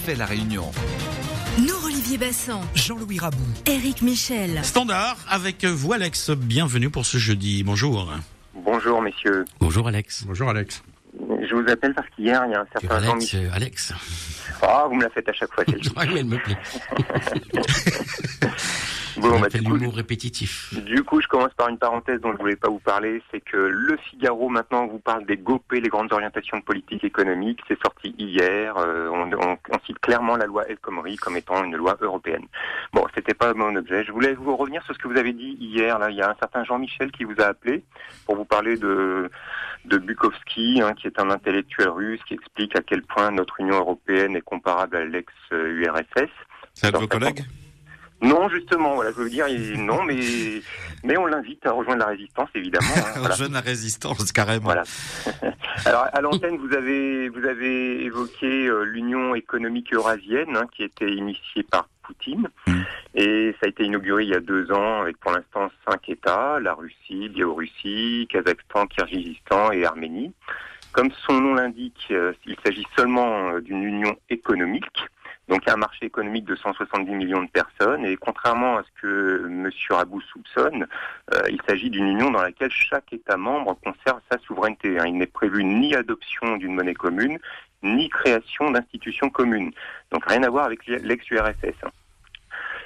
fait la réunion. Nous, Olivier Bassan, Jean-Louis Rabou, Éric Michel. Standard avec vous, Alex. Bienvenue pour ce jeudi. Bonjour. Bonjour messieurs. Bonjour, Alex. Bonjour Alex. Je vous appelle parce qu'hier, il y a un certain Jean-Michel. Alex. Ah, vous me la faites à chaque fois, celle-ci. Oui, mais elle me plaît. Bon, On appelle l'humour répétitif. Du coup, je commence par une parenthèse dont je voulais pas vous parler. C'est que Le Figaro, maintenant, vous parle des GOPÉ, les grandes orientations de politique économique. C'est sorti hier. On cite clairement la loi El Khomri comme étant une loi européenne. Bon, c'était pas mon objet. Je voulais vous revenir sur ce que vous avez dit hier. Là, il y a un certain Jean-Michel qui vous a appelé pour vous parler de Bukovski, qui est un intellectuel russe qui explique à quel point notre Union européenne est comparable à l'ex-URSS. C'est un de vos collègues ? Non, justement, voilà, je veux dire, non, mais on l'invite à rejoindre la résistance, évidemment. Voilà. Rejoindre la résistance, carrément. Voilà. Alors, à l'antenne, vous avez évoqué l'Union économique eurasienne, qui était initiée par Poutine. Et ça a été inauguré il y a 2 ans, avec pour l'instant 5 États, la Russie, Biélorussie, Kazakhstan, Kirghizistan et Arménie. Comme son nom l'indique, il s'agit seulement d'une union économique. Donc il y a un marché économique de 170 millions de personnes et contrairement à ce que M. Rabou soupçonne, il s'agit d'une union dans laquelle chaque État membre conserve sa souveraineté. Il n'est prévu ni adoption d'une monnaie commune, ni création d'institutions communes. Donc rien à voir avec l'ex-URSS.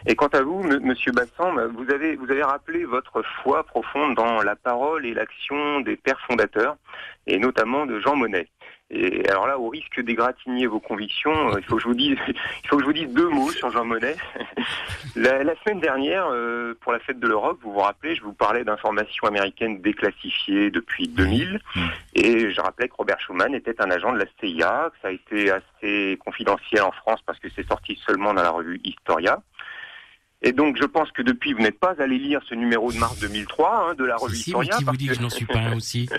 Et quant à vous, Monsieur Bassan, vous avez rappelé votre foi profonde dans la parole et l'action des pères fondateurs, et notamment de Jean Monnet. Et alors là, au risque d'égratigner vos convictions, il faut que je vous dise 2 mots sur Jean Monnet. La semaine dernière, pour la fête de l'Europe, vous vous rappelez, je vous parlais d'informations américaines déclassifiées depuis 2000, et je rappelais que Robert Schuman était un agent de la CIA, que ça a été assez confidentiel en France parce que c'est sorti seulement dans la revue Historia. Et donc, je pense que depuis, vous n'êtes pas allé lire ce numéro de mars 2003 de la revue Historia. Si, qui vous dit que je n'en suis pas un aussi.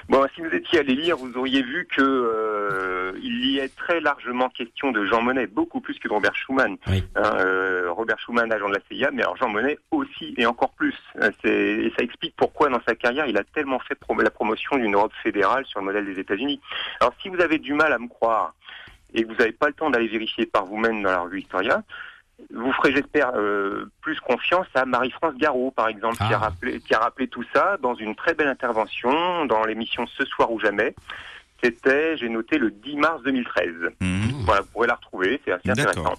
Bon, si vous étiez allé lire, vous auriez vu que il y est très largement question de Jean Monnet, beaucoup plus que de Robert Schuman. Oui. Robert Schuman, agent de la CIA, mais alors Jean Monnet aussi et encore plus. Et ça explique pourquoi, dans sa carrière, il a tellement fait la promotion d'une Europe fédérale sur le modèle des États-Unis. Alors, si vous avez du mal à me croire et que vous n'avez pas le temps d'aller vérifier par vous-même dans la revue Historia, vous ferez, j'espère, plus confiance à Marie-France Garot, par exemple, qui a rappelé tout ça dans une très belle intervention dans l'émission Ce soir ou jamais. C'était, j'ai noté, le 10 mars 2013. Voilà, vous pourrez la retrouver, c'est assez intéressant.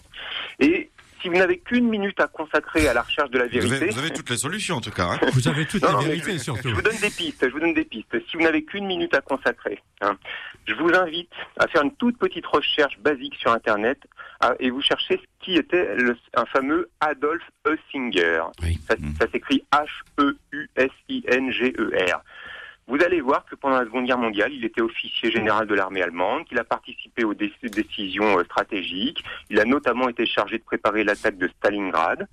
Et si vous n'avez qu'une minute à consacrer à la recherche de la vérité... Vous avez toutes les solutions, en tout cas. Vous avez toutes les vérités, surtout. Je vous donne des pistes. Si vous n'avez qu'une minute à consacrer, je vous invite à faire une toute petite recherche basique sur Internet et vous cherchez ce qui était un fameux Adolf Heusinger. Oui. Ça s'écrit H-E-U-S-I-N-G-E-R. Vous allez voir que pendant la Seconde Guerre mondiale, il était officier général de l'armée allemande, qu'il a participé aux décisions stratégiques. Il a notamment été chargé de préparer l'attaque de Stalingrad.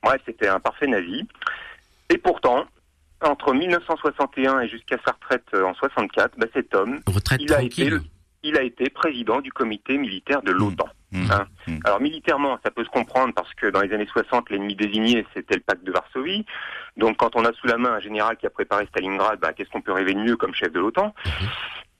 Bref, c'était un parfait nazi. Et pourtant, entre 1961 et jusqu'à sa retraite en 64, cet homme, il a été président du comité militaire de l'OTAN. Alors militairement, ça peut se comprendre parce que dans les années 60, l'ennemi désigné, c'était le pacte de Varsovie. Donc quand on a sous la main un général qui a préparé Stalingrad, qu'est-ce qu'on peut rêver de mieux comme chef de l'OTAN ?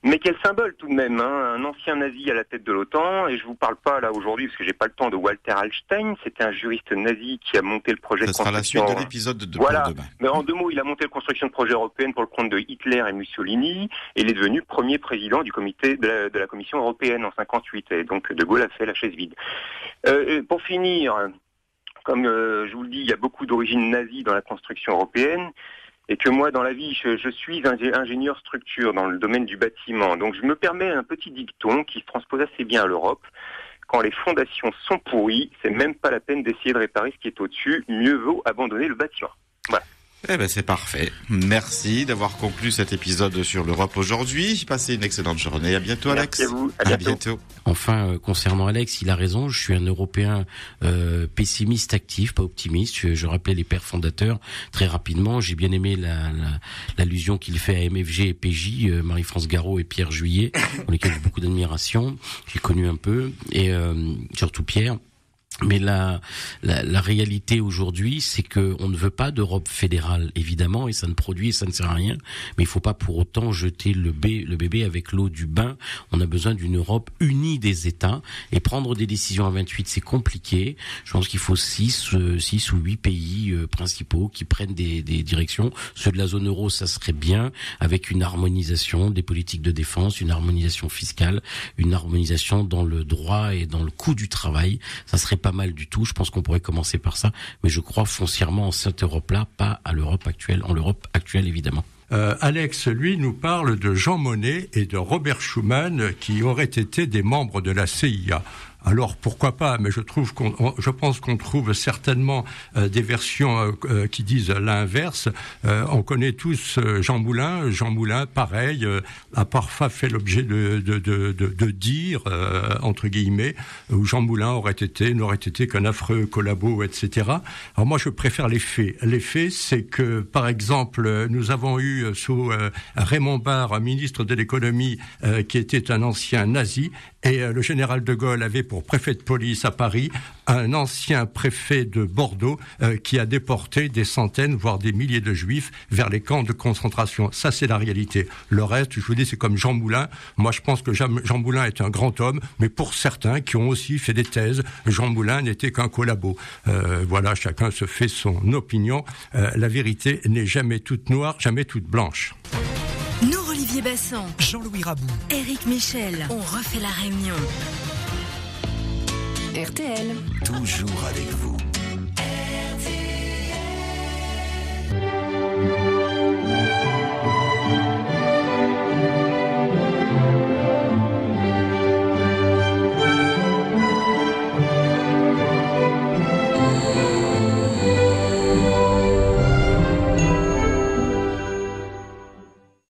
Mais quel symbole tout de même, un ancien nazi à la tête de l'OTAN, et je vous parle pas là aujourd'hui parce que j'ai pas le temps de Walter Hallstein, c'était un juriste nazi qui a monté le projet de construction... Ça sera la suite de l'épisode de voilà. demain. Mais en 2 mots, il a monté la construction de projet européen pour le compte de Hitler et Mussolini, et il est devenu premier président du comité de la Commission européenne en 58, et donc De Gaulle a fait la chaise vide. Pour finir, comme je vous le dis, il y a beaucoup d'origines nazies dans la construction européenne, et que moi, dans la vie, je suis ingénieur structure dans le domaine du bâtiment. Donc je me permets un petit dicton qui se transpose assez bien à l'Europe. Quand les fondations sont pourries, c'est même pas la peine d'essayer de réparer ce qui est au-dessus. Mieux vaut abandonner le bâtiment. Voilà. C'est parfait. Merci d'avoir conclu cet épisode sur l'Europe aujourd'hui. Passez une excellente journée. À bientôt, Alex. Merci à vous. À bientôt. Enfin, concernant Alex, il a raison. Je suis un Européen pessimiste actif, pas optimiste. Je rappelais les pères fondateurs très rapidement. J'ai bien aimé l'allusion qu'il fait à MFG et PJ, Marie-France Garot et Pierre Juillet, pour lesquels j'ai beaucoup d'admiration. J'ai connu un peu, et surtout Pierre. Mais la réalité aujourd'hui, c'est que on ne veut pas d'Europe fédérale, évidemment, et ça ne produit et ça ne sert à rien. Mais il faut pas pour autant jeter le bébé avec l'eau du bain. On a besoin d'une Europe unie des États, et prendre des décisions à 28, c'est compliqué. Je pense qu'il faut 6 ou 8 pays principaux qui prennent des directions. Ceux de la zone euro, ça serait bien, avec une harmonisation des politiques de défense, une harmonisation fiscale, une harmonisation dans le droit et dans le coût du travail. Ça serait pas mal du tout. Je pense qu'on pourrait commencer par ça, mais je crois foncièrement en cette Europe-là, pas à l'Europe actuelle, en l'Europe actuelle évidemment. Alex, lui, nous parle de Jean Monnet et de Robert Schuman qui auraient été des membres de la CIA. Alors pourquoi pas, mais je pense qu'on trouve certainement des versions qui disent l'inverse. On connaît tous Jean Moulin. Jean Moulin, pareil, a parfois fait l'objet de dire entre guillemets, où Jean Moulin n'aurait été qu'un affreux collabo, etc. Alors moi, je préfère les faits. Les faits, c'est que, par exemple, nous avons eu sous Raymond Barre, un ministre de l'économie qui était un ancien nazi, et le général de Gaulle avait pour préfet de police à Paris un ancien préfet de Bordeaux qui a déporté des centaines, voire des milliers de juifs vers les camps de concentration. Ça, c'est la réalité. Le reste, je vous dis, c'est comme Jean Moulin. Moi, je pense que Jean Moulin est un grand homme, mais pour certains qui ont aussi fait des thèses, Jean Moulin n'était qu'un collabo. Voilà, chacun se fait son opinion. La vérité n'est jamais toute noire, jamais toute blanche. Olivier Bassan, Jean-Louis Raboud, Éric Michel, on refait la réunion. RTL. Toujours avec vous.